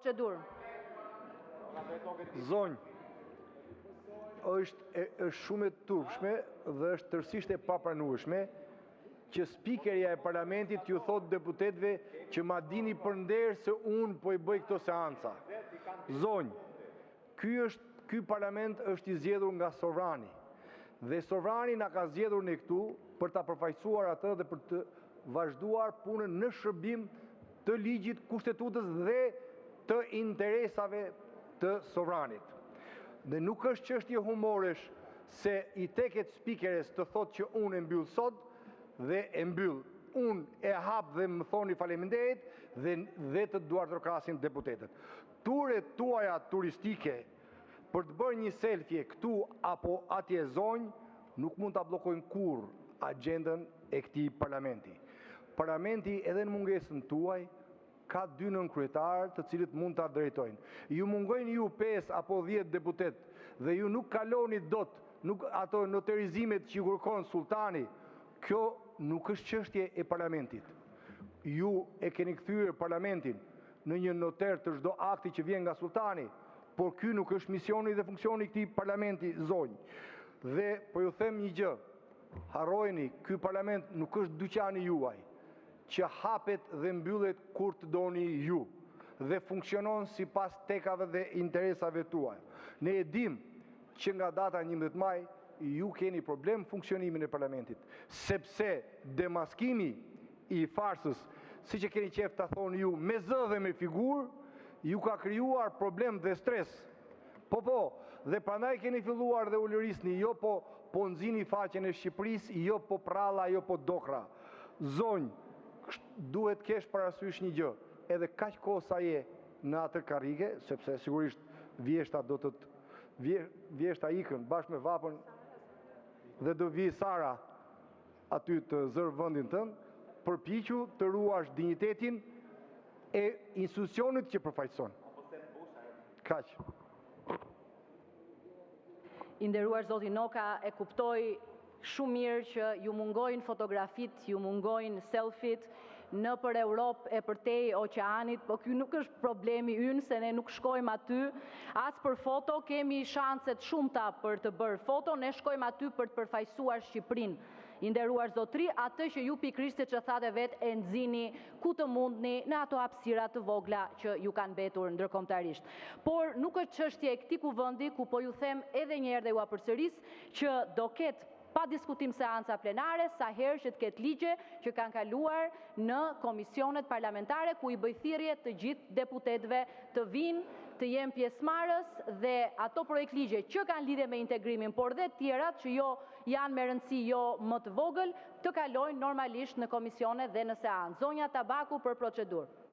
procedurë. Zonjë, është shumë e turpshme dhe është tërësisht e papranueshme që speakerja e parlamentit ju thot deputetëve që ma dini për nderë se unë po i bëj këto seanca. Zonjë, ky parlament është i zgjedhur nga sovrani dhe sovrani na ka zgjedhur ne këtu për ta përfaqësuar atë dhe për të vazhduar punën në shërbim të ligjit, kushtetutës dhe të interesave të sovranit. Dhe nuk është çështje humoresh se i teket speakeres të thotë që unë e mbyll sot dhe e mbyll. Unë e hap dhe më thoni faleminderit dhe të duartërkrasin deputetët. Turet tuaja turistike për të bërë një selfie këtu apo atje zonjë nuk mund ta bllokojnë kurrë agjendën e këtij parlamenti. Parlamenti edhe në mungesën tuaj ka 2 nënkryetarë të cilët mund ta drejtojnë. Ju mungojnë ju 5 apo 10 deputet dhe ju nuk kaloni dot ato noterizimet që kërkon sultani. Kjo nuk është çështje e parlamentit. Ju e keni kthyer parlamentin në një noter të çdo akti që vjen nga sultani, por ky nuk është misioni dhe funksioni i këtij parlamenti, zonjë. Dhe po ju them një gjë, harrojeni, ky parlament nuk është dyqani juaj që hapet dhe mbyllet kur të doni ju dhe funksionon sipas tekave dhe interesave tuaja. Ne e dim që nga data 11 maj ju keni problem funksionimin e parlamentit, sepse demaskimi i farsës, siç e keni qef ta thoni ju, me zë dhe me figurë, ju ka krijuar problem dhe stres. Po, dhe prandaj keni filluar dhe ulërisni, jo po nxini faqen e Shqipërisë, jo po pralla, jo po dokra. Zonjë, duhet kesh parasysh një gjë, edhe kaq kohë sa je në atë karrige, sepse sigurisht vjeshta do të vjeshta ikën bashkë me vapën dhe do vi Sara aty të zërë vendin tënd, përpiqu të ruash dinjitetin e institucionit që përfaqëson. Kaq. I nderuar zoti Noka, e kuptoj shumë mirë që ju mungojnë fotografit, ju mungojnë selfit në për Europë e përtej oqeanit, po ky nuk është problemi ynë se ne nuk shkojmë aty as për foto, kemi shanset shumëta për të bërë foto, ne shkojmë aty për të përfaqësuar Shqipërinë. I nderuar zotri, atë që ju pikërisht që thatë vetë e nxini ku të mundni në ato hapësira të vogla që ju kanë mbetur ndërkombëtarisht. Por nuk është çështje e këtij kuvendi ku po ju them edhe një herë dhe ju apërsëris që do ketë pa diskutim seanca plenare, sa herë që të ketë ligje që kanë kaluar në komisionet parlamentare ku i bëj thirrje të gjithë deputetëve të vinë, të jenë pjesëmarrës dhe ato projekt ligje që kanë lidhje me integrimin, por dhe të tjerat që jo janë me rëndësi jo më të vogël, të kalojnë normalisht në komisione dhe në seancë. Zonja Tabaku për procedurë.